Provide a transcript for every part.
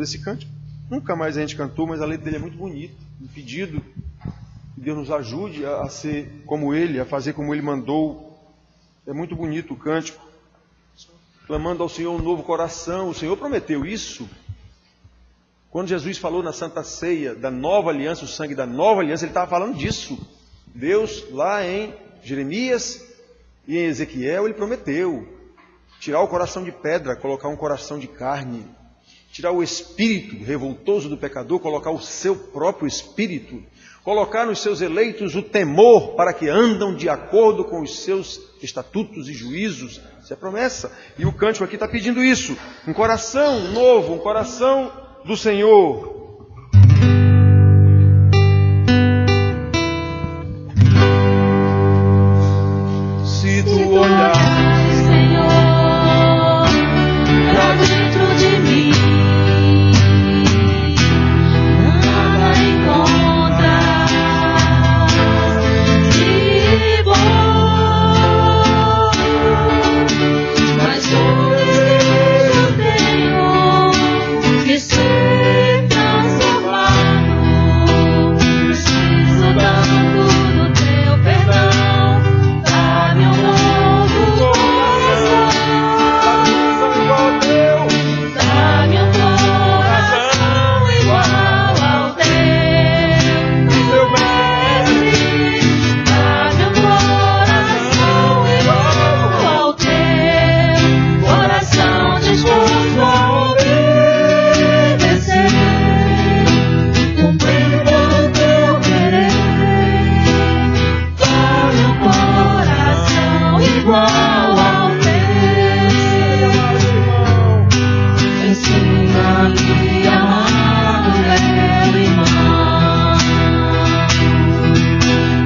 Esse cântico nunca mais a gente cantou, mas a letra dele é muito bonita. Um pedido que Deus nos ajude a ser como Ele, a fazer como Ele mandou. É muito bonito o cântico. Clamando ao Senhor um novo coração. O Senhor prometeu isso. Quando Jesus falou na Santa Ceia da nova aliança, o sangue da nova aliança, Ele estava falando disso. Deus, lá em Jeremias e em Ezequiel, Ele prometeu tirar o coração de pedra, colocar um coração de carne. Tirar o espírito revoltoso do pecador, colocar o seu próprio espírito. Colocar nos seus eleitos o temor para que andam de acordo com os seus estatutos e juízos. Isso é promessa. E o cântico aqui está pedindo isso. Um coração novo, um coração do Senhor. Se tu olhar, Senhor, pra dentro de mim, nada encontras de bom, mas tudo eu tenho que ser transformado. Preciso tanto do teu perdão. Dá-me um novo coração. Dá-me um coração igual ao teu, meu mestre. Dá-me um coração igual ao teu, coração disposto a obedecer, cumprindo o teu querer. Dá-me um coração igual ao teu. Ensina-me, amado meu irmão,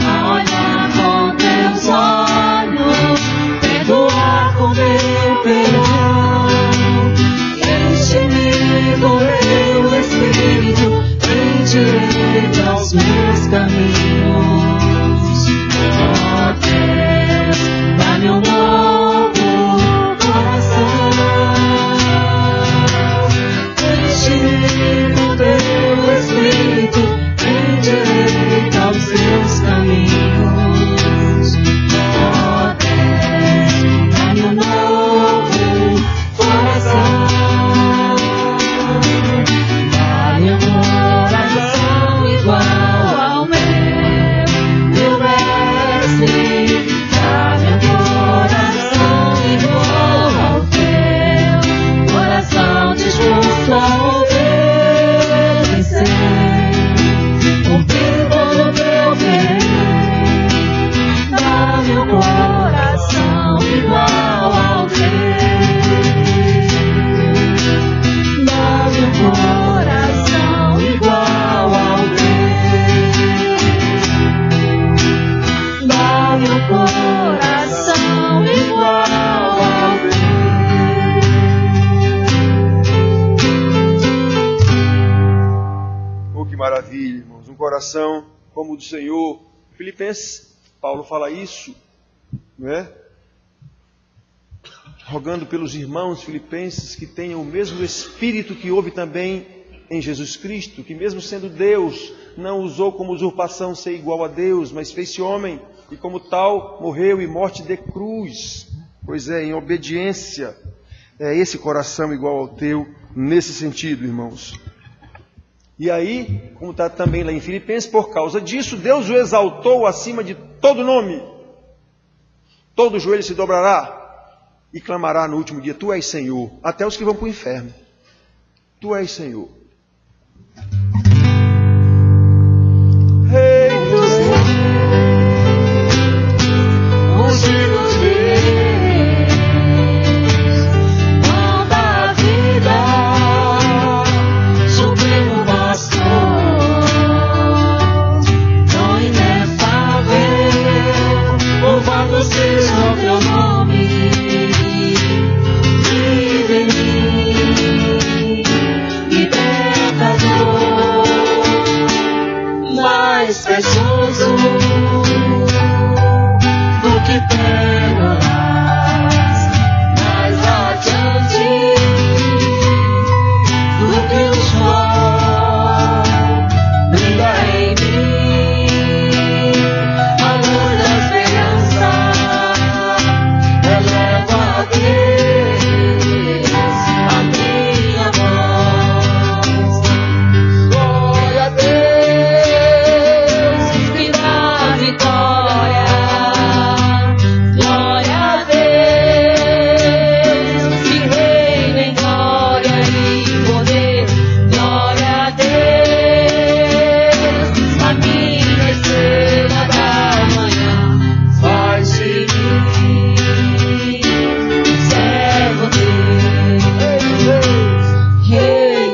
a olhar com teus olhos, perdoar com meu perdão. Enche-me com teu Espírito, endireita os meus caminhos. Ó Deus, dá-me um novo coração. Enche-me com teu Espírito, endireita os meus caminhos. Ó Deus, dá-me um novo coração. Dá-me um coração igual ao meu mestre. Dá-me um coração igual ao teu, coração disposto a obedecer, cumprindo o teu querer. Dá-me um coração igual ao teu. Dá-me um coração igual ao teu. Dá-me um coração igual ao teu. Oh, que maravilha, irmãos. Um coração como o do Senhor. Filipenses, Paulo fala isso, não é? Rogando pelos irmãos filipenses que tenham o mesmo espírito que houve também em Jesus Cristo, que mesmo sendo Deus, não usou como usurpação ser igual a Deus, mas fez-se homem e como tal morreu e morte de cruz. Pois é, em obediência. É esse coração igual ao teu, nesse sentido, irmãos. E aí, como está também lá em Filipenses, por causa disso, Deus o exaltou acima de todo nome. Todo joelho se dobrará e clamará no último dia: Tu és Senhor, até os que vão para o inferno. Tu és Senhor. Rei dos reis, Ungido de Deus, pão da vida, supremo pastor, tão inefável, louvado seja o teu nome. Vive em mim, libertador, mais precioso do que pérolas, mais radiante do que o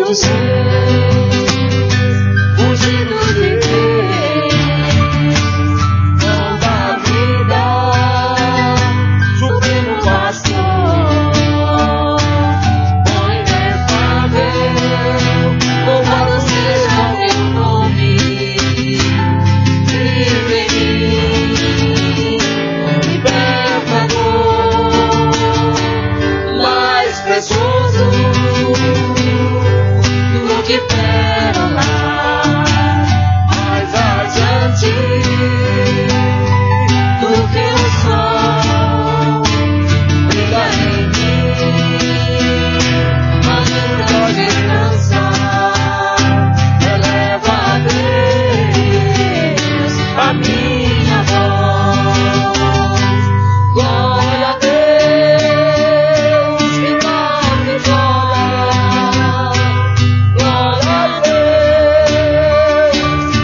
dos seus, fugindo de Deus, toda a vida, supremo pastor, bom inefável, louvado seja teu nome, vive em mim, libertador, mais precioso do que pérola, mais radiante do que o sol, brilha em mim, madura esperança, eleva a Deus a minha voz, glória a Deus que dá vitória, glória a Deus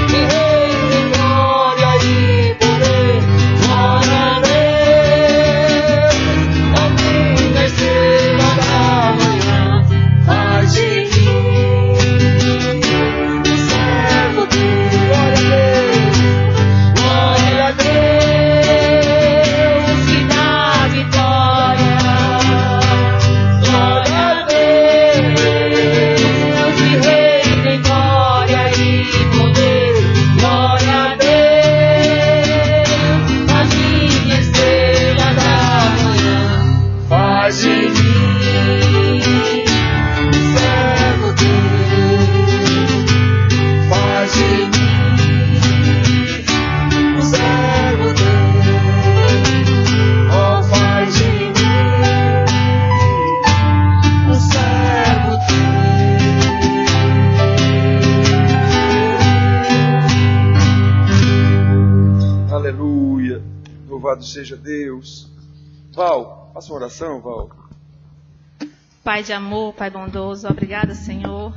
que reina em glória e poder, glória a Deus, a minha estrela da manhã, faz de mim um servo teu, glória a Deus que dá vitória, glória a Deus que reina em glória e poder, glória a Deus, a minha estrela da manhã, faz de mim um servo teu, faz de mim um servo teu, oh, faz de mim um servo teu. Aleluia. Louvado seja Deus. Val, faça uma oração, Val. Pai de amor, Pai bondoso, obrigada, Senhor,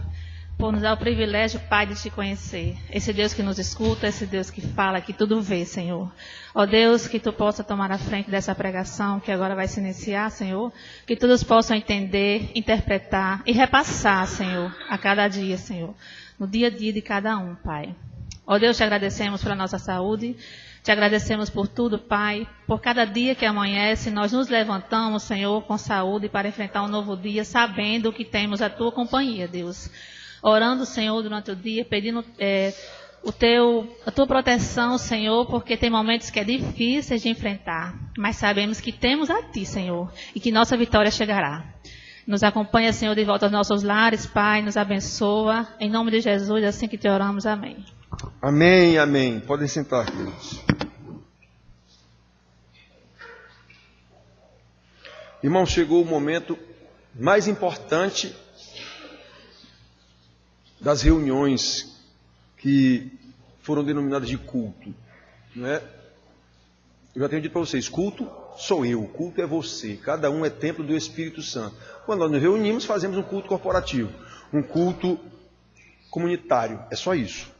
por nos dar o privilégio, Pai, de te conhecer. Esse Deus que nos escuta, esse Deus que fala, que tudo vê, Senhor. Ó Deus, que tu possa tomar a frente dessa pregação que agora vai se iniciar, Senhor. Que todos possam entender, interpretar e repassar, Senhor, a cada dia, Senhor. No dia a dia de cada um, Pai. Ó Deus, te agradecemos pela nossa saúde. Te agradecemos por tudo, Pai, por cada dia que amanhece, nós nos levantamos, Senhor, com saúde para enfrentar um novo dia, sabendo que temos a Tua companhia, Deus. Orando, Senhor, durante o dia, pedindo a Tua proteção, Senhor, porque tem momentos que é difíceis de enfrentar, mas sabemos que temos a Ti, Senhor, e que nossa vitória chegará. Nos acompanha, Senhor, de volta aos nossos lares, Pai, nos abençoa. Em nome de Jesus, assim que te oramos, amém. Amém, amém. Podem sentar, queridos. Irmão, chegou o momento mais importante das reuniões que foram denominadas de culto, não é? Eu já tenho dito para vocês, culto sou eu, culto é você, cada um é templo do Espírito Santo. Quando nós nos reunimos, fazemos um culto corporativo, um culto comunitário, é só isso.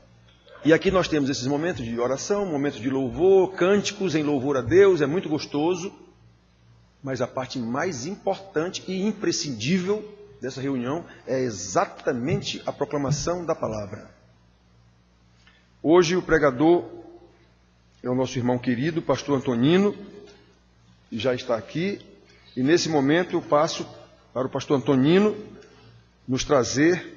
E aqui nós temos esses momentos de oração, momentos de louvor, cânticos em louvor a Deus, é muito gostoso. Mas a parte mais importante e imprescindível dessa reunião é exatamente a proclamação da palavra. Hoje o pregador é o nosso irmão querido, pastor Antonino, que já está aqui. E nesse momento eu passo para o pastor Antonino nos trazer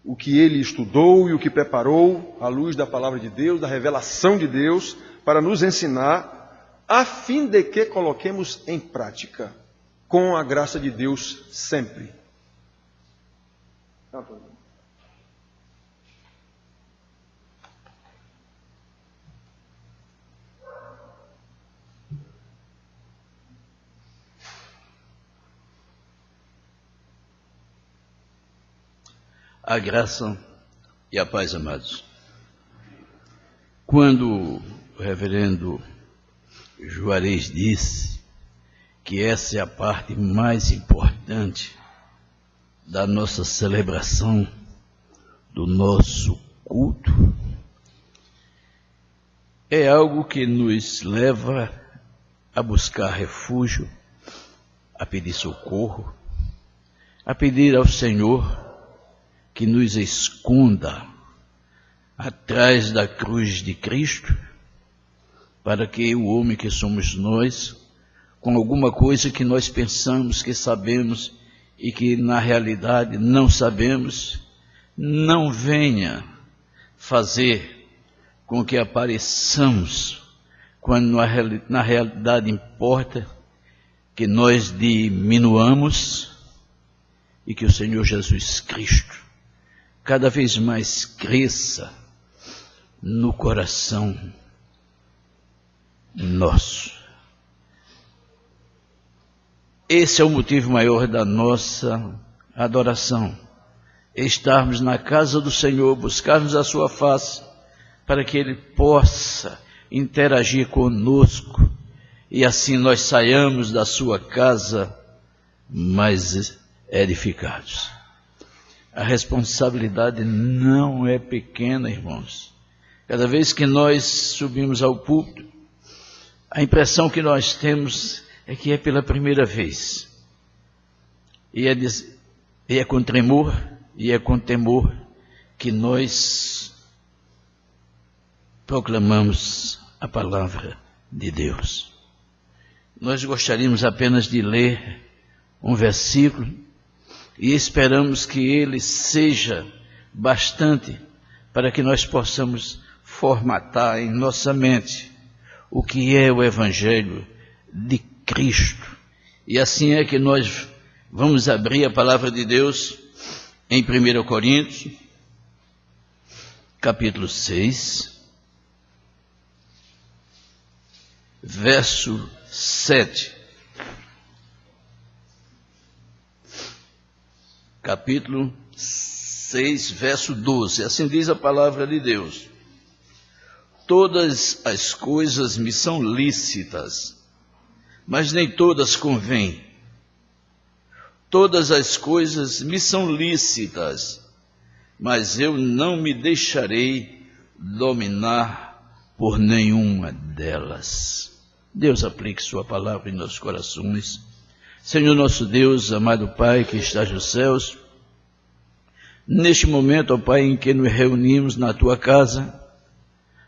o que ele estudou e o que preparou à luz da palavra de Deus, da revelação de Deus, para nos ensinar, a fim de que coloquemos em prática, com a graça de Deus sempre. A graça e a paz, amados. Quando o reverendo Juarez disse que essa é a parte mais importante da nossa celebração, do nosso culto, é algo que nos leva a buscar refúgio, a pedir socorro, a pedir ao Senhor que nos esconda atrás da cruz de Cristo, para que o homem que somos nós, com alguma coisa que nós pensamos que sabemos e que na realidade não sabemos, não venha fazer com que apareçamos, quando na realidade importa que nós diminuamos e que o Senhor Jesus Cristo cada vez mais cresça no coração nosso. Esse é o motivo maior da nossa adoração. Estarmos na casa do Senhor, buscarmos a sua face, para que Ele possa interagir conosco, e assim nós saiamos da sua casa mais edificados. A responsabilidade não é pequena, irmãos. Cada vez que nós subimos ao púlpito, a impressão que nós temos é que é pela primeira vez. E é com tremor e é com temor que nós proclamamos a palavra de Deus. Nós gostaríamos apenas de ler um versículo e esperamos que ele seja bastante para que nós possamos formatar em nossa mente o que é o Evangelho de Cristo. E assim é que nós vamos abrir a palavra de Deus em 1 Coríntios, capítulo 6, verso 7. Capítulo 6, verso 12. Assim diz a palavra de Deus: todas as coisas me são lícitas, mas nem todas convêm. Todas as coisas me são lícitas, mas eu não me deixarei dominar por nenhuma delas. Deus aplique sua palavra em nossos corações. Senhor nosso Deus, amado Pai que estás nos céus, neste momento, ó Pai, em que nos reunimos na Tua casa,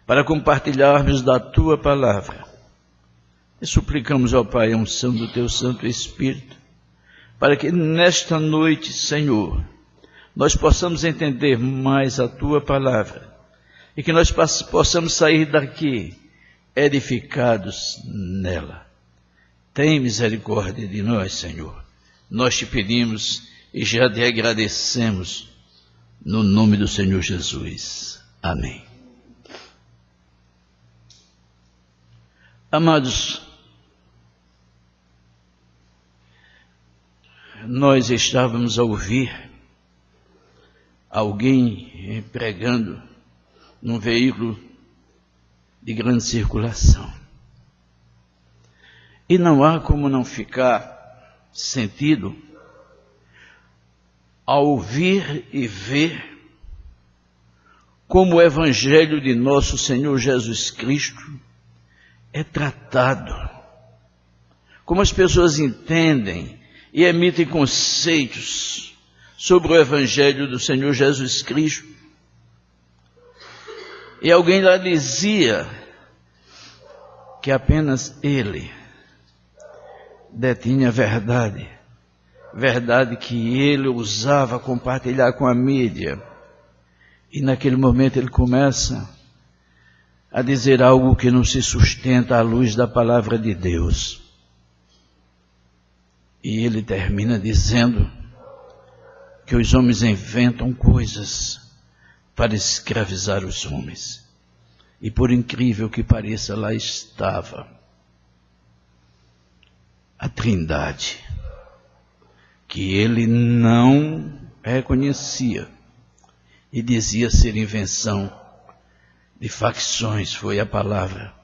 para compartilharmos da Tua palavra, e suplicamos, ó Pai, a unção do Teu Santo Espírito, para que nesta noite, Senhor, nós possamos entender mais a Tua palavra, e que nós possamos sair daqui edificados nela. Tem misericórdia de nós, Senhor. Nós te pedimos e já te agradecemos, no nome do Senhor Jesus. Amém. Amados, nós estávamos a ouvir alguém pregando num veículo de grande circulação. E não há como não ficar sentido ao ouvir e ver como o Evangelho de nosso Senhor Jesus Cristo é tratado, como as pessoas entendem e emitem conceitos sobre o Evangelho do Senhor Jesus Cristo. E alguém lá dizia que apenas Ele detinha a verdade, verdade que Ele usava compartilhar com a mídia. E naquele momento ele começa a dizer algo que não se sustenta à luz da palavra de Deus. E ele termina dizendo que os homens inventam coisas para escravizar os homens. E por incrível que pareça, lá estava a Trindade, que ele não reconhecia e dizia ser invenção de facções, foi a palavra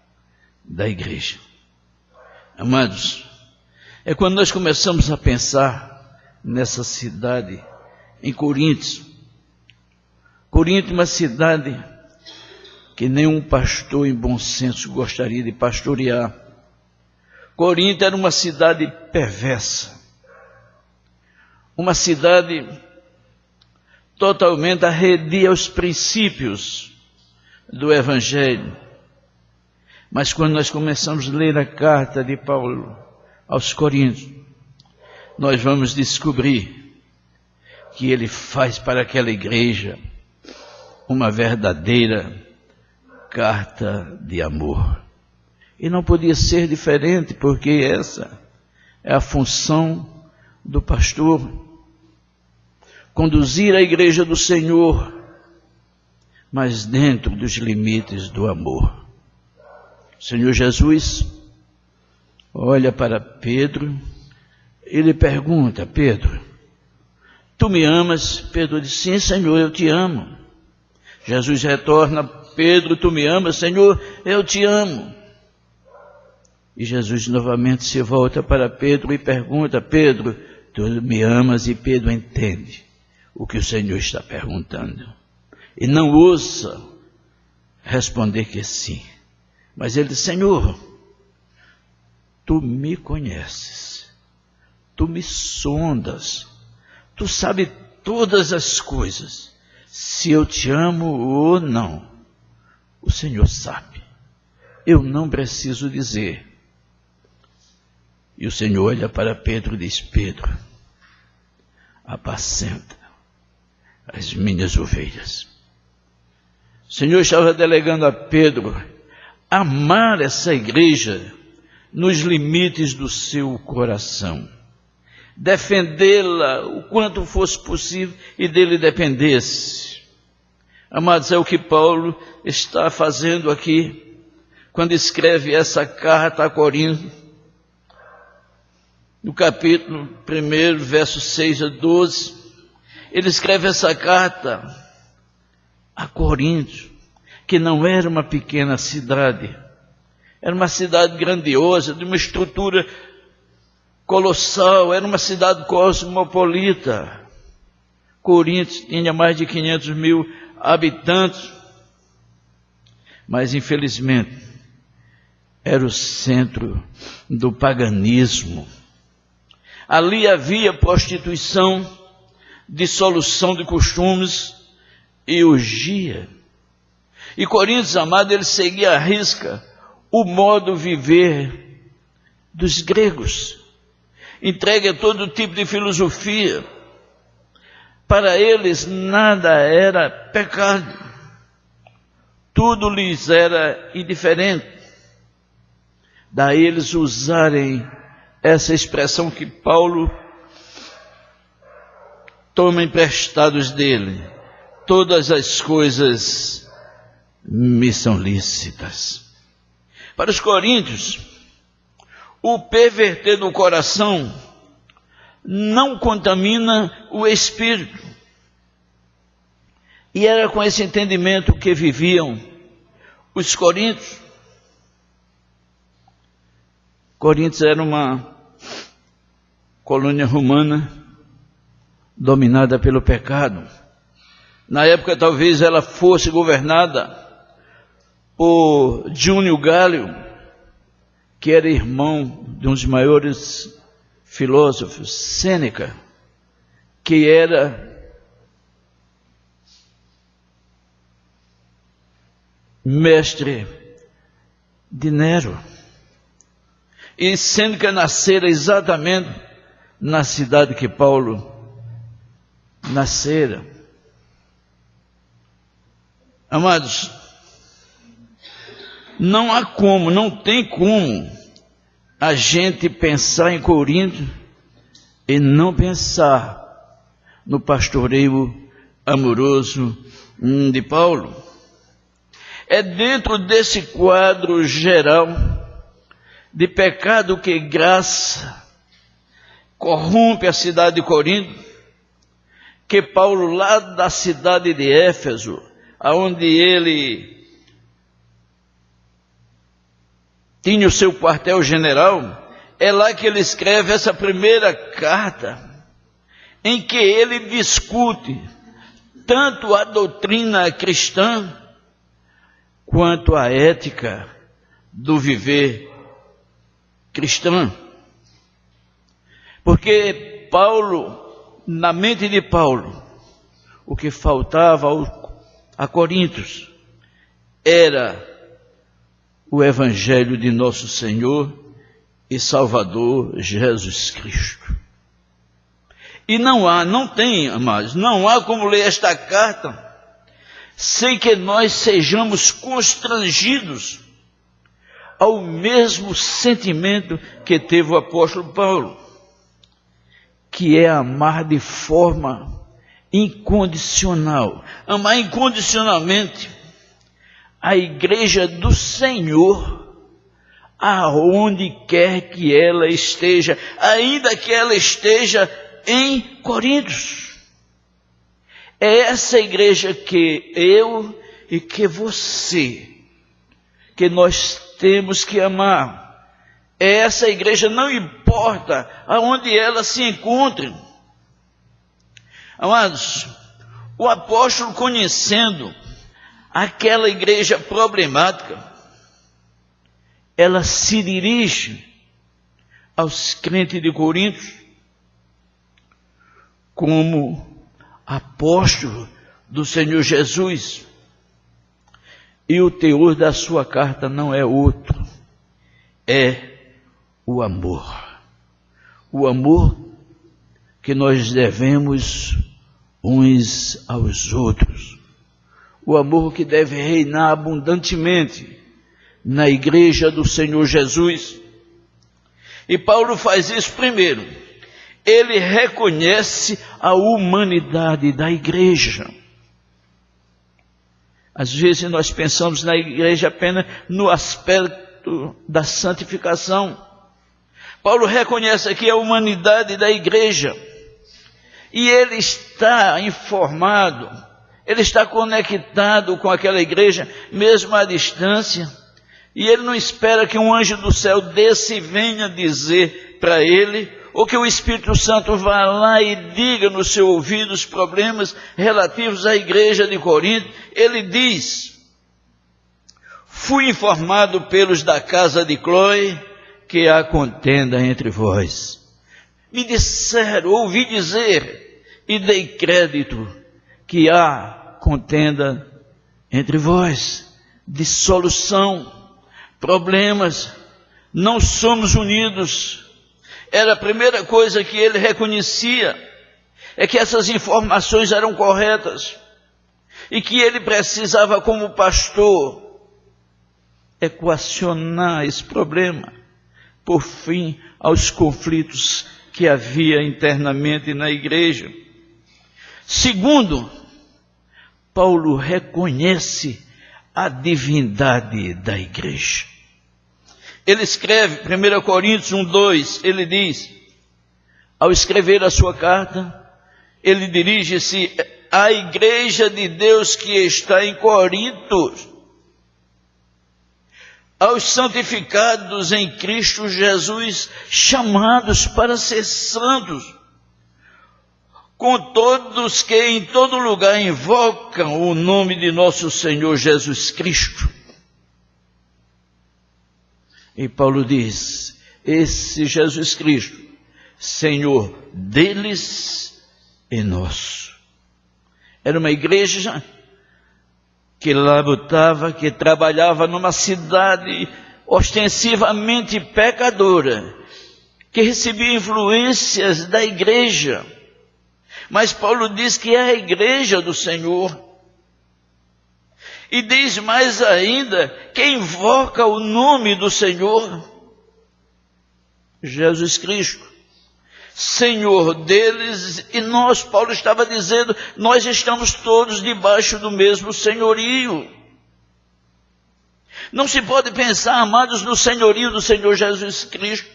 da igreja. Amados, é quando nós começamos a pensar nessa cidade, em Corinto. Corinto é uma cidade que nenhum pastor em bom senso gostaria de pastorear. Corinto era uma cidade perversa, uma cidade totalmente arredia aos princípios do Evangelho. Mas quando nós começamos a ler a carta de Paulo aos Coríntios, nós vamos descobrir que ele faz para aquela igreja uma verdadeira carta de amor. E não podia ser diferente, porque essa é a função do pastor: conduzir a igreja do Senhor, mas dentro dos limites do amor. O Senhor Jesus olha para Pedro e lhe pergunta: Pedro, tu me amas? Pedro diz: sim, Senhor, eu te amo. Jesus retorna: Pedro, tu me amas? Senhor, eu te amo. E Jesus novamente se volta para Pedro e pergunta: Pedro, tu me amas? E Pedro entende o que o Senhor está perguntando e não ousa responder que sim. Mas ele diz: Senhor, tu me conheces, tu me sondas, tu sabes todas as coisas, se eu te amo ou não. O Senhor sabe, eu não preciso dizer. E o Senhor olha para Pedro e diz: Pedro, apacenta as minhas ovelhas. O Senhor estava delegando a Pedro amar essa igreja nos limites do seu coração, defendê-la o quanto fosse possível e dele dependesse. Amados, é o que Paulo está fazendo aqui, quando escreve essa carta a Corinto, no capítulo 1, versos 6 a 12, ele escreve essa carta a Corinto, que não era uma pequena cidade, era uma cidade grandiosa, de uma estrutura colossal, era uma cidade cosmopolita. Corinto tinha mais de 500 mil habitantes, mas infelizmente era o centro do paganismo. Ali havia prostituição, dissolução de costumes e orgia. E Coríntios, amado, ele seguia à risca o modo de viver dos gregos, entregue a todo tipo de filosofia. Para eles nada era pecado, tudo lhes era indiferente. Daí eles usarem essa expressão que Paulo toma emprestados dele: todas as coisas me são lícitas. Para os coríntios, o perverter do coração não contamina o espírito. E era com esse entendimento que viviam os coríntios. Coríntios era uma colônia romana dominada pelo pecado. Na época, talvez ela fosse governada por Júnior Gálio, que era irmão de um dos maiores filósofos, Sêneca, que era mestre de Nero. E Sêneca nascera exatamente na cidade que Paulo nascera. Amados, não há como, não tem como a gente pensar em Corinto e não pensar no pastoreio amoroso de Paulo. É dentro desse quadro geral de pecado que graça corrompe a cidade de Corinto, que Paulo, lá da cidade de Éfeso, aonde ele tinha o seu quartel-general, é lá que ele escreve essa primeira carta, em que ele discute tanto a doutrina cristã, quanto a ética do viver cristão. Porque Paulo, na mente de Paulo, o que faltava a Coríntios era o Evangelho de nosso Senhor e Salvador Jesus Cristo. E não tem, amados, não há como ler esta carta sem que nós sejamos constrangidos ao mesmo sentimento que teve o apóstolo Paulo, que é amar de forma incondicional, amar incondicionalmente a igreja do Senhor, aonde quer que ela esteja, ainda que ela esteja em Coríntios. É essa igreja que eu e que você, que nós temos que amar. É essa igreja, não importa aonde ela se encontre. Amados, o apóstolo, conhecendo aquela igreja problemática, ela se dirige aos crentes de Corinto como apóstolo do Senhor Jesus. E o teor da sua carta não é outro, é o amor. O amor que nós devemos uns aos outros. O amor que deve reinar abundantemente na igreja do Senhor Jesus. E Paulo faz isso primeiro. Ele reconhece a humanidade da igreja. Às vezes nós pensamos na igreja apenas no aspecto da santificação. Paulo reconhece aqui a humanidade da igreja. E ele está informado, ele está conectado com aquela igreja, mesmo à distância. E ele não espera que um anjo do céu desça e venha dizer para ele, ou que o Espírito Santo vá lá e diga no seu ouvido os problemas relativos à igreja de Corinto. Ele diz: fui informado pelos da casa de Cloe que há contenda entre vós. Me disseram, ouvi dizer, e dei crédito que há contenda entre vós, dissolução, problemas, não somos unidos. Era a primeira coisa que ele reconhecia, é que essas informações eram corretas, e que ele precisava, como pastor, equacionar esse problema, por fim aos conflitos que havia internamente na igreja. Segundo, Paulo reconhece a divindade da igreja. Ele escreve, 1 Coríntios 1:2, ele diz, ao escrever a sua carta, ele dirige-se à igreja de Deus que está em Corinto, aos santificados em Cristo Jesus, chamados para ser santos, com todos que em todo lugar invocam o nome de nosso Senhor Jesus Cristo. E Paulo diz, esse Jesus Cristo, Senhor deles e nosso. Era uma igreja que labutava, que trabalhava numa cidade ostensivamente pecadora, que recebia influências da igreja. Mas Paulo diz que é a igreja do Senhor. E diz mais ainda, que invoca o nome do Senhor, Jesus Cristo, Senhor deles e nós. Paulo estava dizendo, nós estamos todos debaixo do mesmo senhorio. Não se pode pensar, amados, no senhorio do Senhor Jesus Cristo,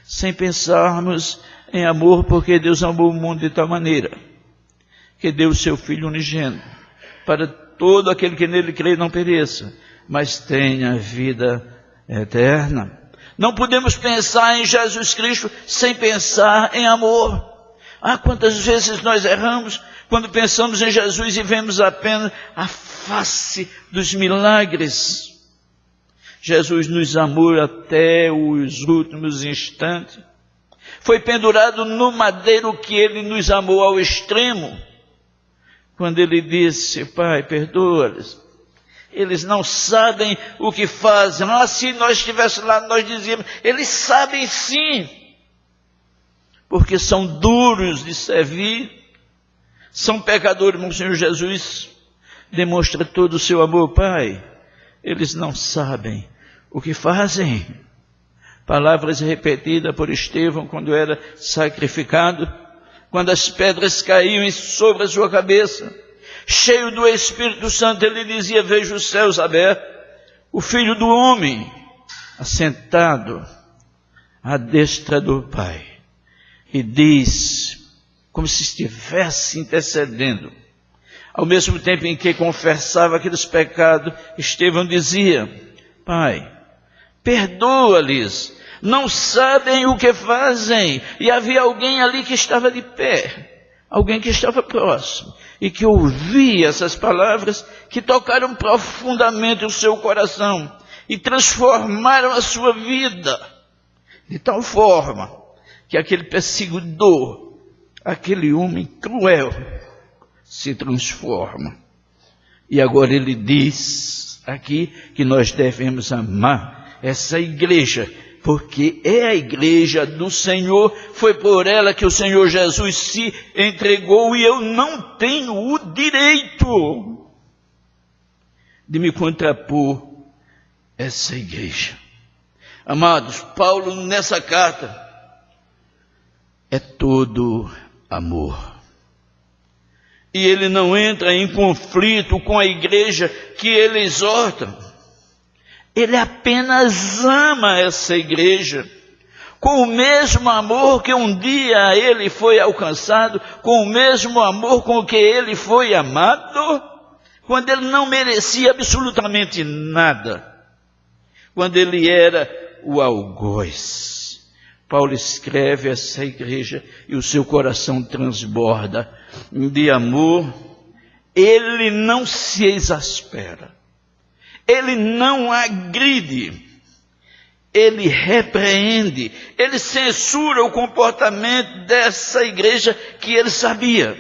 sem pensarmos em amor, porque Deus amou o mundo de tal maneira, que deu o seu Filho unigênito, para todo aquele que nele crê não pereça, mas tenha vida eterna. Não podemos pensar em Jesus Cristo sem pensar em amor. Ah, quantas vezes nós erramos quando pensamos em Jesus e vemos apenas a face dos milagres. Jesus nos amou até os últimos instantes. Foi pendurado no madeiro que ele nos amou ao extremo. quando ele disse: Pai, perdoa-lhes, eles não sabem o que fazem. Se nós estivéssemos lá, nós dizíamos: eles sabem sim, porque são duros de servir, são pecadores. Mas o Senhor Jesus demonstra todo o seu amor. Pai, eles não sabem o que fazem. Palavras repetidas por Estevão quando era sacrificado, quando as pedras caíam sobre a sua cabeça. Cheio do Espírito Santo, ele dizia: vejo os céus abertos, o Filho do Homem assentado à destra do Pai. E diz, como se estivesse intercedendo, ao mesmo tempo em que confessava aqueles pecados, Estevão dizia: Pai, perdoa-lhes, não sabem o que fazem. E havia alguém ali que estava de pé, alguém que estava próximo, e que ouvia essas palavras que tocaram profundamente o seu coração e transformaram a sua vida, de tal forma que aquele perseguidor, aquele homem cruel, se transforma. E agora ele diz aqui que nós devemos amar essa igreja, porque é a igreja do Senhor, foi por ela que o Senhor Jesus se entregou, e eu não tenho o direito de me contrapor a essa igreja. Amados, Paulo nessa carta é todo amor. E ele não entra em conflito com a igreja que ele exorta. Ele apenas ama essa igreja com o mesmo amor que um dia ele foi alcançado, com o mesmo amor com que ele foi amado, quando ele não merecia absolutamente nada, quando ele era o algoz. Paulo escreve essa igreja e o seu coração transborda de amor. Ele não se exaspera, ele não agride, ele repreende, ele censura o comportamento dessa igreja que ele sabia.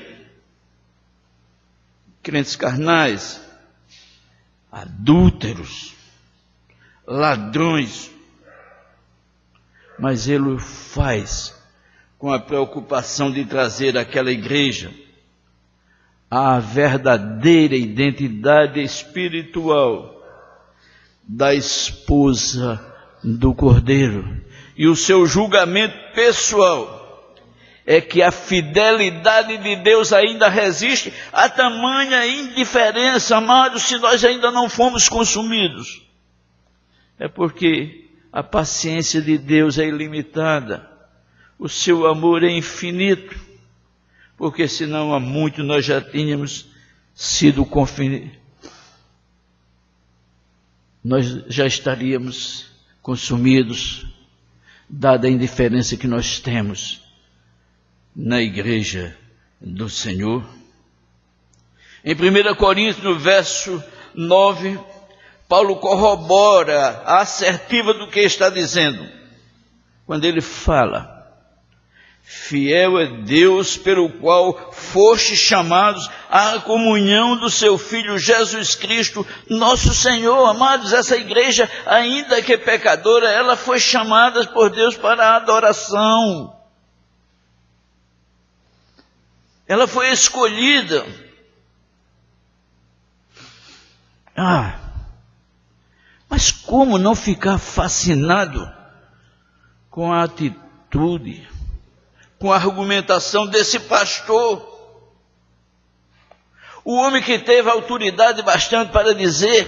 Crentes carnais, adúlteros, ladrões, mas ele o faz com a preocupação de trazer àquela igreja a verdadeira identidade espiritual da esposa do Cordeiro. E o seu julgamento pessoal é que a fidelidade de Deus ainda resiste a tamanha indiferença. Amados, se nós ainda não fomos consumidos, é porque a paciência de Deus é ilimitada, o seu amor é infinito, porque senão há muito nós já tínhamos sido nós já estaríamos consumidos, dada a indiferença que nós temos na igreja do Senhor. Em 1 Coríntios, no verso 9, Paulo corrobora a assertiva do que está dizendo, quando ele fala: fiel é Deus pelo qual fostes chamados à comunhão do seu Filho Jesus Cristo, nosso Senhor. Amados, essa igreja, ainda que pecadora, ela foi chamada por Deus para a adoração. Ela foi escolhida. Mas como não ficar fascinado com a atitude, com a argumentação desse pastor? O homem que teve autoridade bastante para dizer: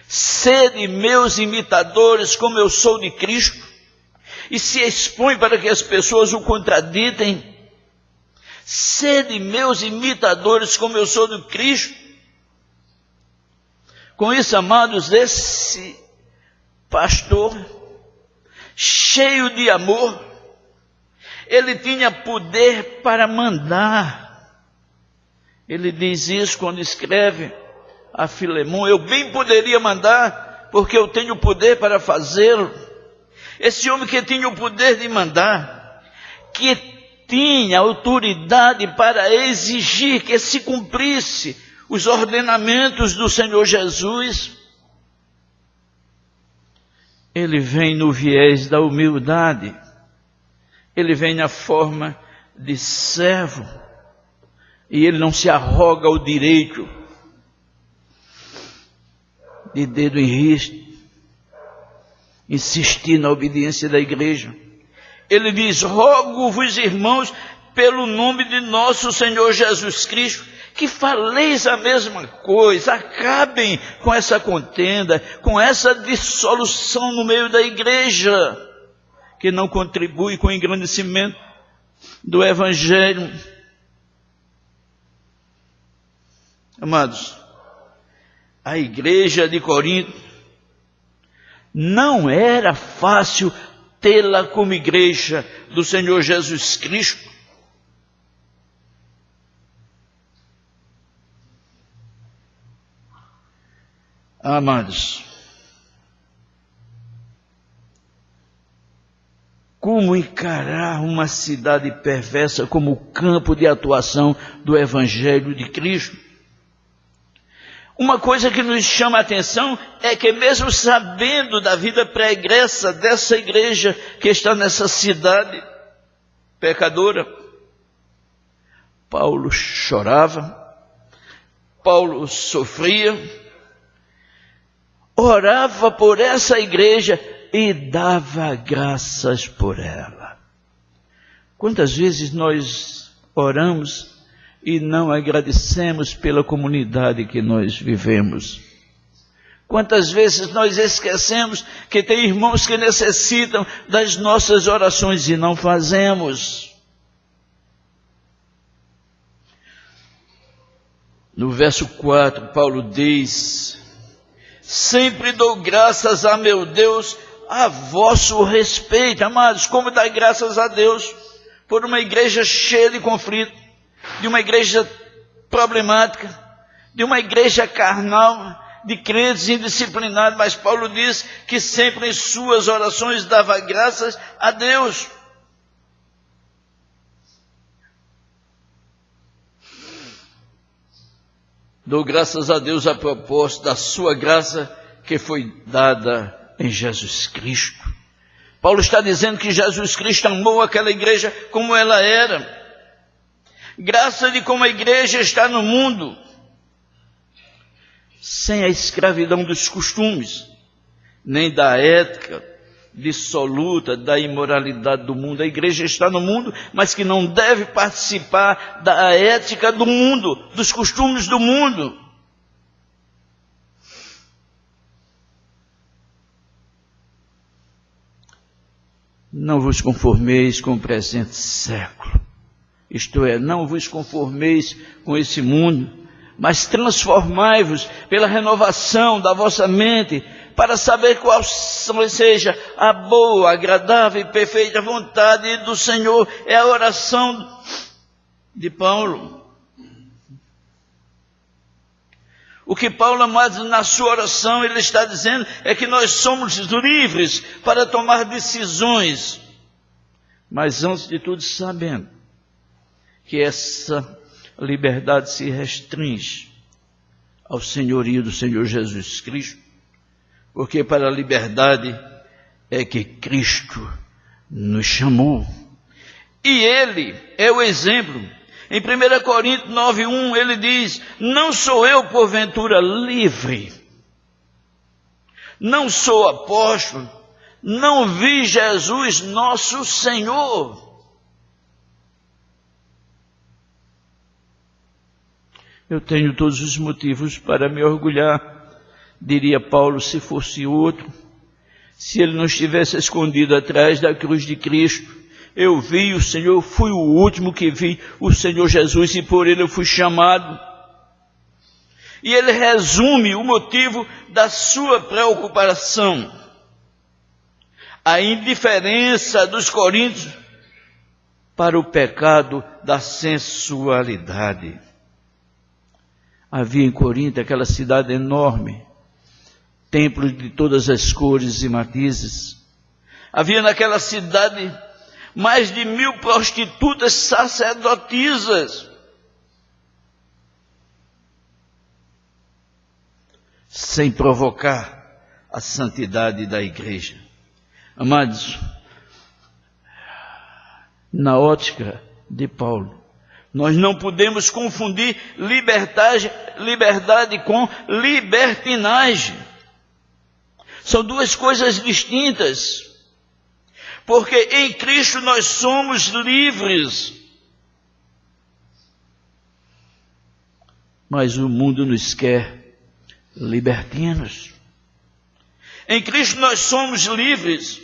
sede meus imitadores como eu sou de Cristo, e se expõe para que as pessoas o contraditem. Sede meus imitadores como eu sou de Cristo. Com isso, amados, esse pastor, cheio de amor, ele tinha poder para mandar. Ele diz isso quando escreve a Filemão: eu bem poderia mandar, porque eu tenho poder para fazê-lo. Esse homem que tinha o poder de mandar, que tinha autoridade para exigir que se cumprisse os ordenamentos do Senhor Jesus. Ele vem no viés da humildade, ele vem na forma de servo, e ele não se arroga o direito de dedo em riste, insistir na obediência da igreja. Ele diz: rogo-vos, irmãos, pelo nome de nosso Senhor Jesus Cristo, que faleis a mesma coisa, acabem com essa contenda, com essa dissolução no meio da igreja, que não contribui com o engrandecimento do Evangelho. Amados, a igreja de Corinto não era fácil tê-la como igreja do Senhor Jesus Cristo. Amados, como encarar uma cidade perversa como campo de atuação do Evangelho de Cristo? Uma coisa que nos chama a atenção é que, mesmo sabendo da vida pregressa dessa igreja que está nessa cidade pecadora, Paulo chorava, Paulo sofria, orava por essa igreja e dava graças por ela. Quantas vezes nós oramos e não agradecemos pela comunidade que nós vivemos? Quantas vezes nós esquecemos que tem irmãos que necessitam das nossas orações e não fazemos? No verso 4, Paulo diz: sempre dou graças a meu Deus a vosso respeito. Amados, como dar graças a Deus por uma igreja cheia de conflito, de uma igreja problemática, de uma igreja carnal, de crentes indisciplinados? Mas Paulo diz que sempre em suas orações dava graças a Deus. Dou graças a Deus a propósito da sua graça que foi dada em Jesus Cristo. Paulo está dizendo que Jesus Cristo amou aquela igreja como ela era. Graça de como a igreja está no mundo, sem a escravidão dos costumes, nem da ética dissoluta da imoralidade do mundo. A igreja está no mundo, mas que não deve participar da ética do mundo, dos costumes do mundo. Não vos conformeis com o presente século, isto é, não vos conformeis com esse mundo, mas transformai-vos pela renovação da vossa mente, para saber qual seja a boa, agradável e perfeita vontade do Senhor. É a oração de Paulo. O que Paulo, amado, na sua oração, ele está dizendo é que nós somos livres para tomar decisões, mas antes de tudo sabendo que essa liberdade se restringe ao senhorio do Senhor Jesus Cristo, porque para a liberdade é que Cristo nos chamou. E Ele é o exemplo. Em 1 Coríntios 9:1 ele diz: não sou eu porventura livre, não sou apóstolo, não vi Jesus nosso Senhor. Eu tenho todos os motivos para me orgulhar, diria Paulo, se fosse outro, se ele não estivesse escondido atrás da cruz de Cristo. Eu vi o Senhor, fui o último que vi o Senhor Jesus e por ele eu fui chamado. E ele resume o motivo da sua preocupação: a indiferença dos coríntios para o pecado da sensualidade. Havia em Corinto, aquela cidade enorme, templos de todas as cores e matizes. Havia naquela cidade mais de 1000 prostitutas sacerdotisas. Sem provocar a santidade da igreja. Amados, na ótica de Paulo, nós não podemos confundir liberdade com libertinagem. São duas coisas distintas. Porque em Cristo nós somos livres. Mas o mundo nos quer libertinos. Em Cristo nós somos livres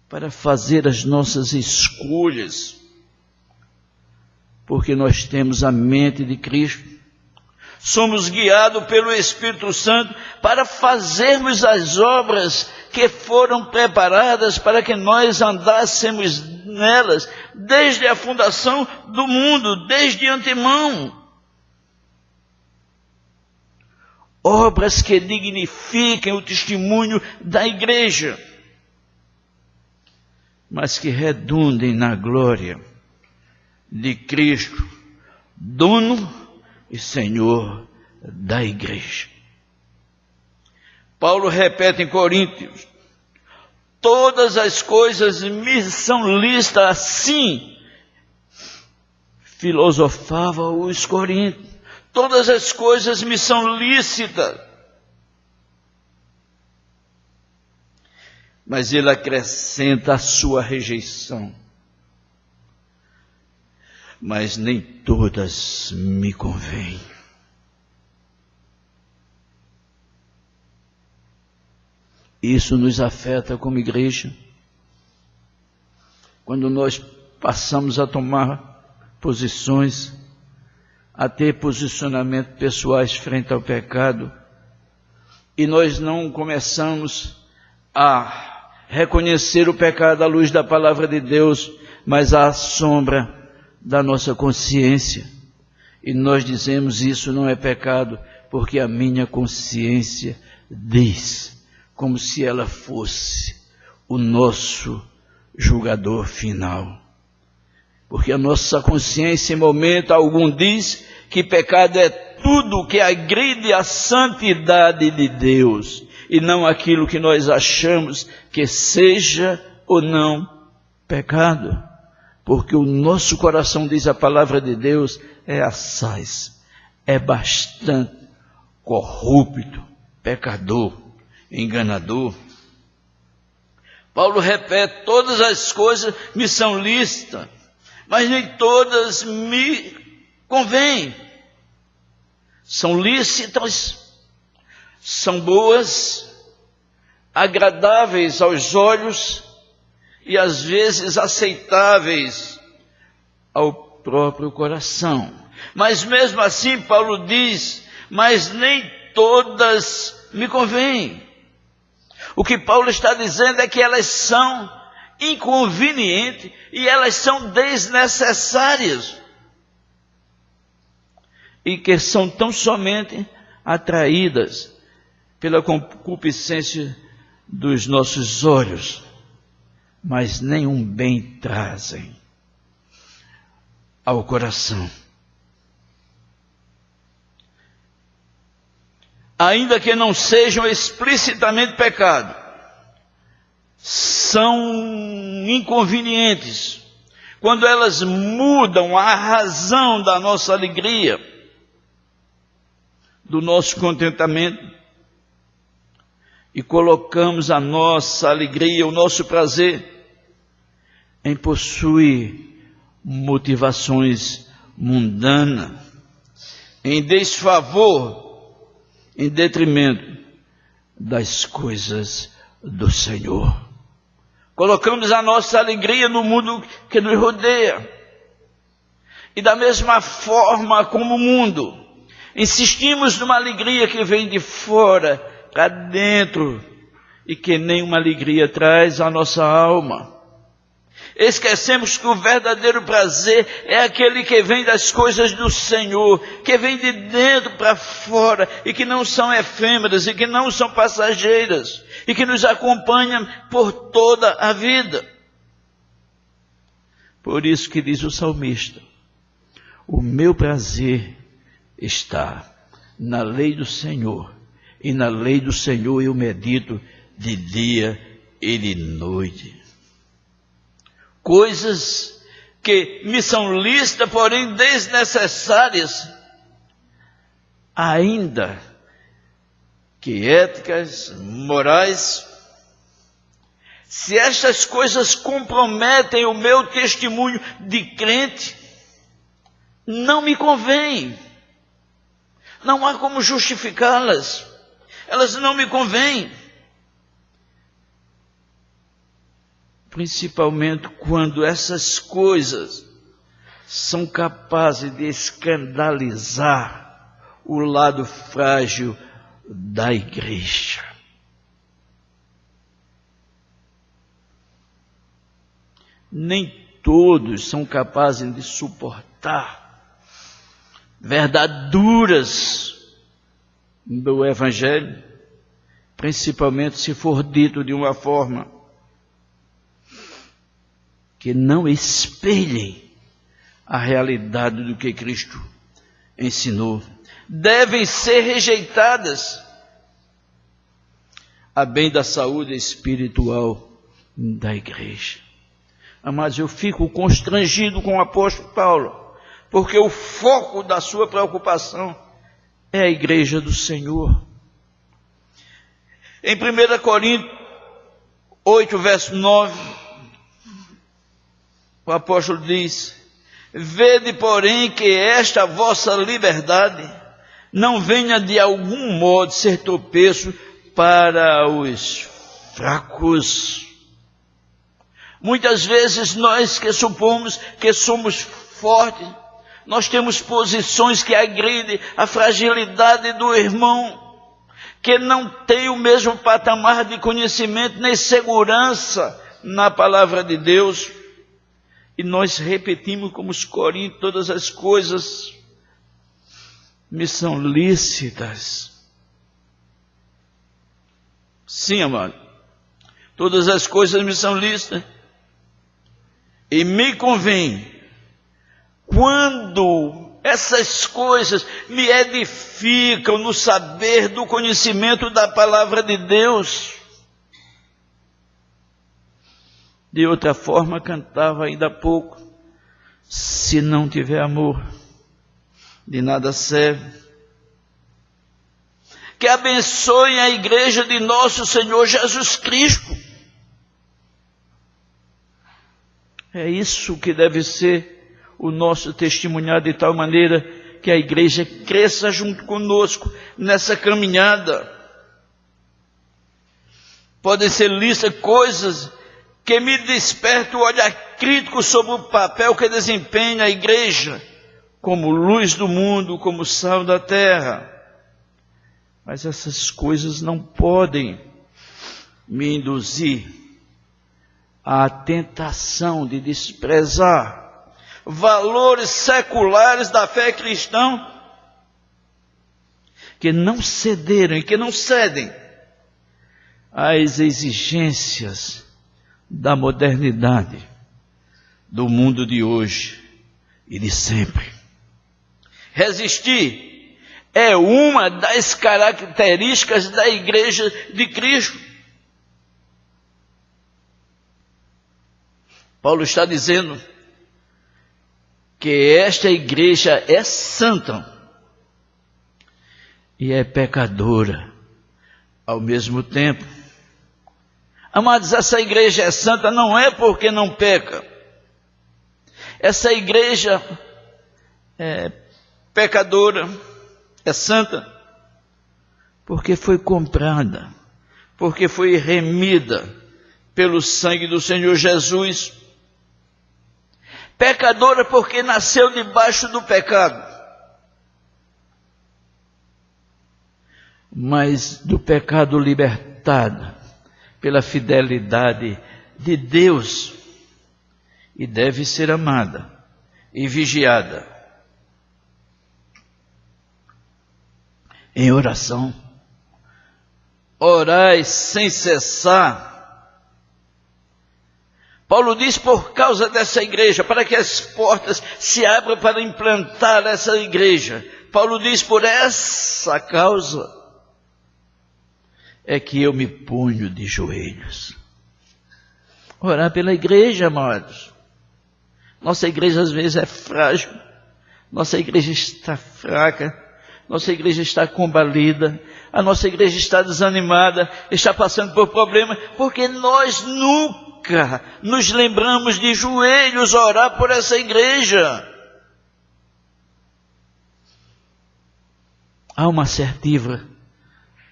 para fazer as nossas escolhas, porque nós temos a mente de Cristo. Somos guiados pelo Espírito Santo para fazermos as obras que foram preparadas para que nós andássemos nelas desde a fundação do mundo, desde antemão. Obras que dignifiquem o testemunho da igreja, mas que redundem na glória de Cristo, dono e Senhor da igreja. Paulo repete em Coríntios: todas as coisas me são lícitas, assim filosofava os coríntios. Todas as coisas me são lícitas. Mas ele acrescenta a sua rejeição. Mas nem todas me convêm. Isso nos afeta como igreja. Quando nós passamos a tomar posições, a ter posicionamentos pessoais frente ao pecado, e nós não começamos a reconhecer o pecado à luz da palavra de Deus, mas à sombra da nossa consciência. E nós dizemos: isso não é pecado, porque a minha consciência diz, como se ela fosse o nosso julgador final. Porque a nossa consciência em momento algum diz que pecado é tudo que agride a santidade de Deus, e não aquilo que nós achamos que seja ou não pecado. Porque o nosso coração, diz a palavra de Deus, é assaz, é bastante corrupto, pecador, enganador. Paulo repete: todas as coisas me são lícitas, mas nem todas me convêm. São lícitas, são boas, agradáveis aos olhos e às vezes aceitáveis ao próprio coração. Mas mesmo assim Paulo diz: mas nem todas me convêm. O que Paulo está dizendo é que elas são inconvenientes e elas são desnecessárias, e que são tão somente atraídas pela concupiscência dos nossos olhos, mas nenhum bem trazem ao coração. Ainda que não sejam explicitamente pecado, são inconvenientes quando elas mudam a razão da nossa alegria, do nosso contentamento, e colocamos a nossa alegria, o nosso prazer, em possuir motivações mundanas, em desfavor, em detrimento das coisas do Senhor. Colocamos a nossa alegria no mundo que nos rodeia. E da mesma forma como o mundo, insistimos numa alegria que vem de fora para dentro, e que nenhuma alegria traz à nossa alma. Esquecemos que o verdadeiro prazer é aquele que vem das coisas do Senhor, que vem de dentro para fora, e que não são efêmeras, e que não são passageiras, e que nos acompanham por toda a vida. Por isso que diz o salmista: o meu prazer está na lei do Senhor, e na lei do Senhor eu medito de dia e de noite. Coisas que me são lícitas, porém desnecessárias, ainda que éticas, morais. Se estas coisas comprometem o meu testemunho de crente, não me convém. Não há como justificá-las. Elas não me convêm. Principalmente quando essas coisas são capazes de escandalizar o lado frágil da igreja. Nem todos são capazes de suportar verdades duras do Evangelho, principalmente se for dito de uma forma que não espelhem a realidade do que Cristo ensinou. Devem ser rejeitadas a bem da saúde espiritual da igreja. Mas eu fico constrangido com o apóstolo Paulo, porque o foco da sua preocupação é a igreja do Senhor. Em 1 Coríntios 8, verso 9, o apóstolo diz: vede, porém, que esta vossa liberdade não venha de algum modo ser tropeço para os fracos. Muitas vezes nós que supomos que somos fortes, nós temos posições que agridem a fragilidade do irmão, que não tem o mesmo patamar de conhecimento nem segurança na palavra de Deus. E nós repetimos como os coríntios: todas as coisas me são lícitas. Sim, amado, todas as coisas me são lícitas e me convém quando essas coisas me edificam no saber do conhecimento da palavra de Deus. De outra forma, cantava ainda há pouco: se não tiver amor, de nada serve. Que abençoe a igreja de nosso Senhor Jesus Cristo. É isso que deve ser o nosso testemunhar, de tal maneira que a igreja cresça junto conosco nessa caminhada. Podem ser listas coisas que me despertam o olhar crítico sobre o papel que desempenha a igreja como luz do mundo, como sal da terra. Mas essas coisas não podem me induzir à tentação de desprezar valores seculares da fé cristã, que não cederam e que não cedem às exigências da modernidade, do mundo de hoje e de sempre. Resistir é uma das características da igreja de Cristo. Paulo está dizendo que esta igreja é santa e é pecadora ao mesmo tempo. Amados, essa igreja é santa não é porque não peca. Essa igreja é pecadora, é santa, porque foi comprada, porque foi remida pelo sangue do Senhor Jesus. Pecadora porque nasceu debaixo do pecado, mas do pecado libertada pela fidelidade de Deus. e deve ser amada e vigiada em oração. Orai sem cessar. Paulo diz por causa dessa igreja, para que as portas se abram para implantar essa igreja. Paulo diz por essa causa é que eu me ponho de joelhos. Orar pela igreja, amados. Nossa igreja às vezes é frágil, nossa igreja está fraca, nossa igreja está combalida, a nossa igreja está desanimada, está passando por problemas, porque nós nunca nos lembramos de joelhos orar por essa igreja. Há uma assertiva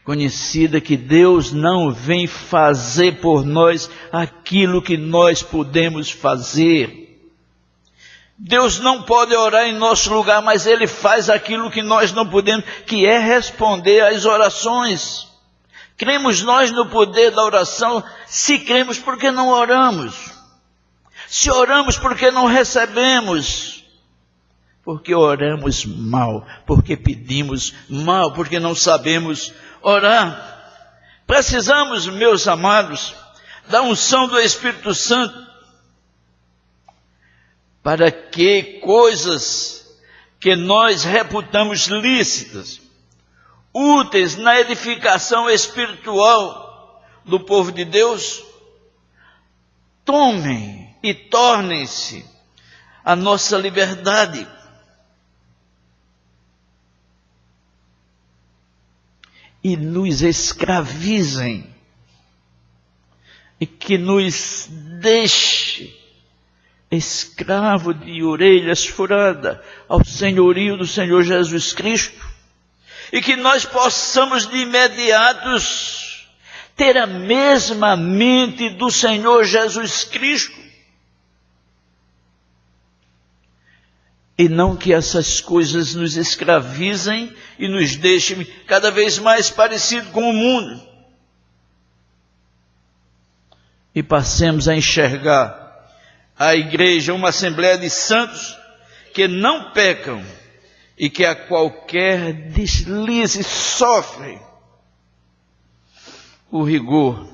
conhecida que Deus não vem fazer por nós aquilo que nós podemos fazer. Deus não pode orar em nosso lugar, mas Ele faz aquilo que nós não podemos, que é responder às orações. Cremos nós no poder da oração? Se cremos, por que não oramos? Se oramos, por que não recebemos? Porque oramos mal, porque pedimos mal, porque não sabemos orar. Precisamos, meus amados, da unção do Espírito Santo, para que coisas que nós reputamos lícitas, úteis na edificação espiritual do povo de Deus, tomem e tornem-se a nossa liberdade. E nos escravizem, e que nos deixe escravo de orelhas furadas ao senhorio do Senhor Jesus Cristo, e que nós possamos de imediatos ter a mesma mente do Senhor Jesus Cristo, e não que essas coisas nos escravizem e nos deixem cada vez mais parecidos com o mundo, e passemos a enxergar a igreja uma assembleia de santos que não pecam e que a qualquer deslize sofrem o rigor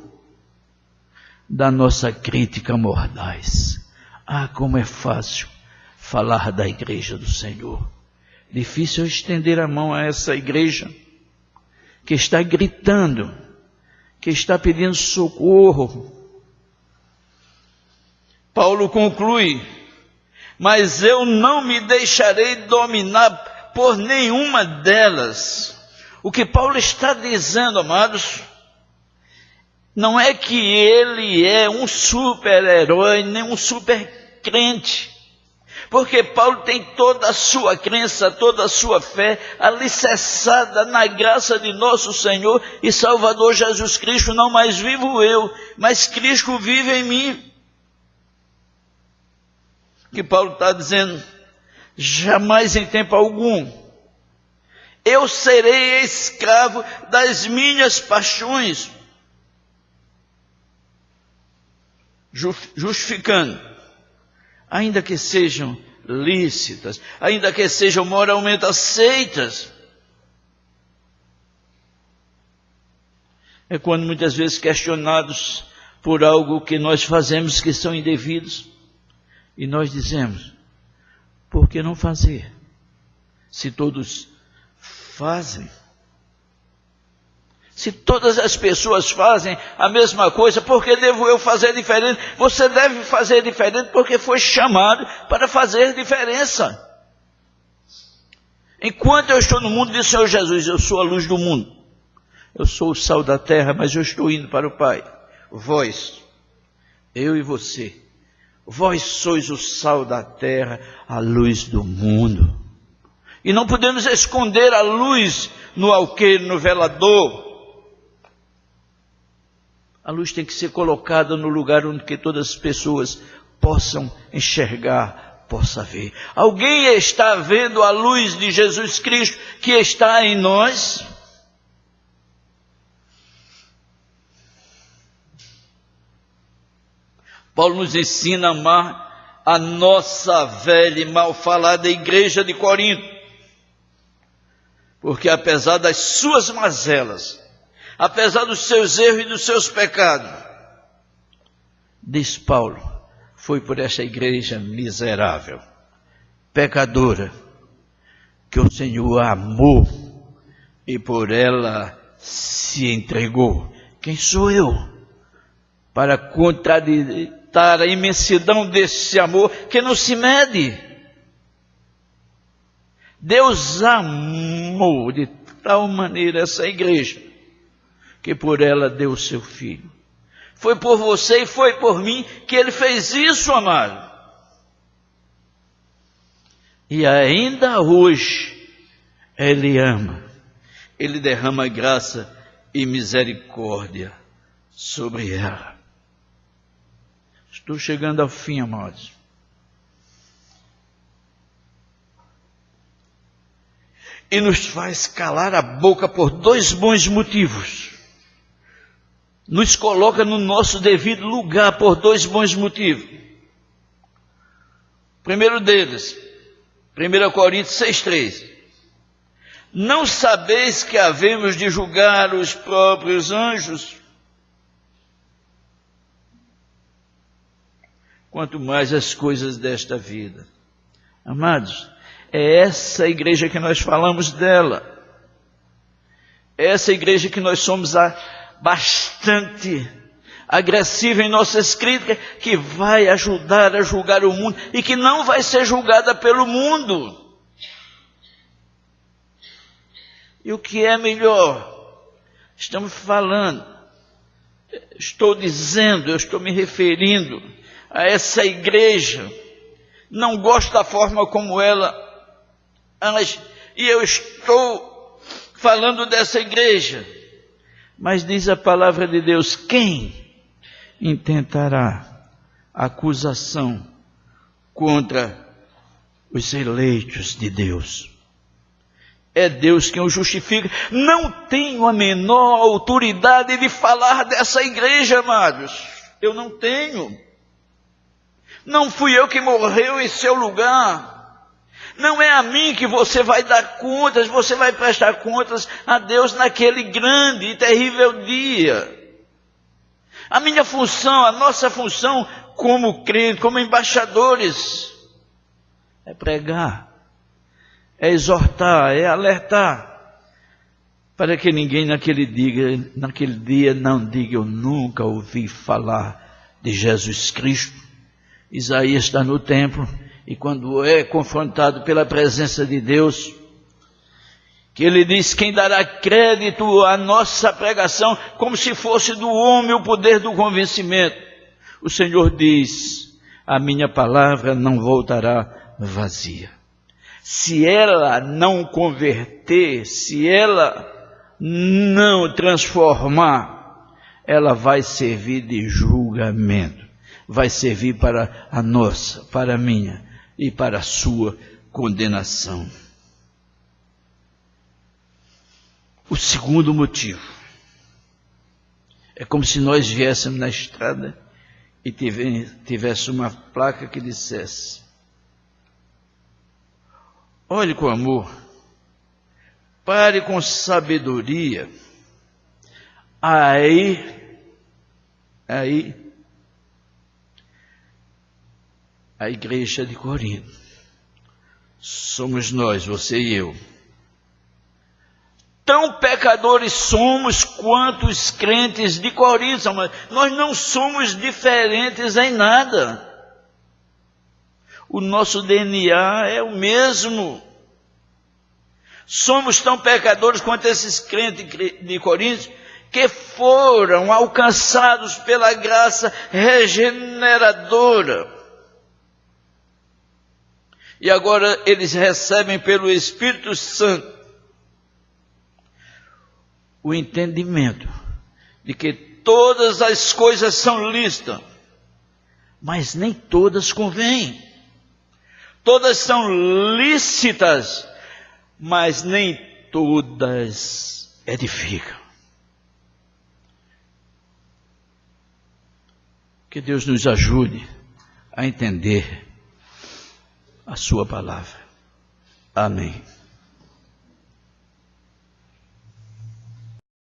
da nossa crítica mordaz. Ah, como é fácil falar da igreja do Senhor. Difícil estender a mão a essa igreja que está gritando, que está pedindo socorro. Paulo conclui: mas eu não me deixarei dominar por nenhuma delas. O que Paulo está dizendo, amados, não é que ele é um super-herói, nem um super-crente, porque Paulo tem toda a sua crença, toda a sua fé alicerçada na graça de nosso Senhor e Salvador Jesus Cristo. Não mais vivo eu, mas Cristo vive em mim. Que Paulo está dizendo: jamais em tempo algum eu serei escravo das minhas paixões, justificando, ainda que sejam lícitas, ainda que sejam moralmente aceitas. É quando muitas vezes questionados por algo que nós fazemos que são indevidos, e nós dizemos: por que não fazer? Se todos fazem. Se todas as pessoas fazem a mesma coisa, por que devo eu fazer diferente? Você deve fazer diferente porque foi chamado para fazer diferença. Enquanto eu estou no mundo, diz o Senhor Jesus: eu sou a luz do mundo. Eu sou o sal da terra, mas eu estou indo para o Pai. Vós, eu e você, vós sois o sal da terra, a luz do mundo. E não podemos esconder a luz no alqueire, no velador. A luz tem que ser colocada no lugar onde que todas as pessoas possam enxergar, possam ver. Alguém está vendo a luz de Jesus Cristo que está em nós? Paulo nos ensina a amar a nossa velha e mal falada igreja de Corinto. Porque apesar das suas mazelas, apesar dos seus erros e dos seus pecados, diz Paulo, foi por esta igreja miserável, pecadora, que o Senhor amou e por ela se entregou. Quem sou eu para contraditar a imensidão desse amor que não se mede? Deus amou de tal maneira essa igreja que por ela deu o seu Filho. Foi por você e foi por mim que Ele fez isso, amado. E ainda hoje Ele ama. Ele derrama graça e misericórdia sobre ela. Estou chegando ao fim, amados. E nos faz calar a boca por 2 bons motivos. Nos coloca no nosso devido lugar por 2 bons motivos. O primeiro deles, 1 Coríntios 6,3. Não sabeis que havemos de julgar os próprios anjos? Quanto mais as coisas desta vida. Amados, é essa igreja que nós falamos dela. É essa igreja que nós somos bastante agressiva em nossas críticas, que vai ajudar a julgar o mundo e que não vai ser julgada pelo mundo. E o que é melhor? Estamos falando, estou dizendo, eu estou me referindo a essa igreja. Não gosto da forma como ela age, e eu estou falando dessa igreja. Mas diz a palavra de Deus, quem intentará acusação contra os eleitos de Deus? É Deus quem o justifica. Não tenho a menor autoridade de falar dessa igreja, amados. Eu não tenho. Não fui eu que morreu em seu lugar. Não é a mim que você vai dar contas, você vai prestar contas a Deus naquele grande e terrível dia. A minha função, a nossa função como crentes, como embaixadores, é pregar, é exortar, é alertar, para que ninguém naquele dia não diga, eu nunca ouvi falar de Jesus Cristo. Isaías está no templo, e quando é confrontado pela presença de Deus, que ele diz, quem dará crédito à nossa pregação, como se fosse do homem o poder do convencimento? O Senhor diz, a minha palavra não voltará vazia. Se ela não converter, se ela não transformar, ela vai servir de julgamento. Vai servir para a nossa, para a minha e para a sua condenação. O segundo motivo é como se nós viéssemos na estrada e tivesse uma placa que dissesse, olhe com amor, pare com sabedoria, aí, a igreja de Corinto, somos nós, você e eu. Tão pecadores somos quanto os crentes de Corinto, mas nós não somos diferentes em nada. O nosso DNA é o mesmo. Somos tão pecadores quanto esses crentes de Corinto, que foram alcançados pela graça regeneradora. E agora eles recebem pelo Espírito Santo o entendimento de que todas as coisas são lícitas, mas nem todas convêm. Todas são lícitas, mas nem todas edificam. Que Deus nos ajude a entender a sua palavra. Amém.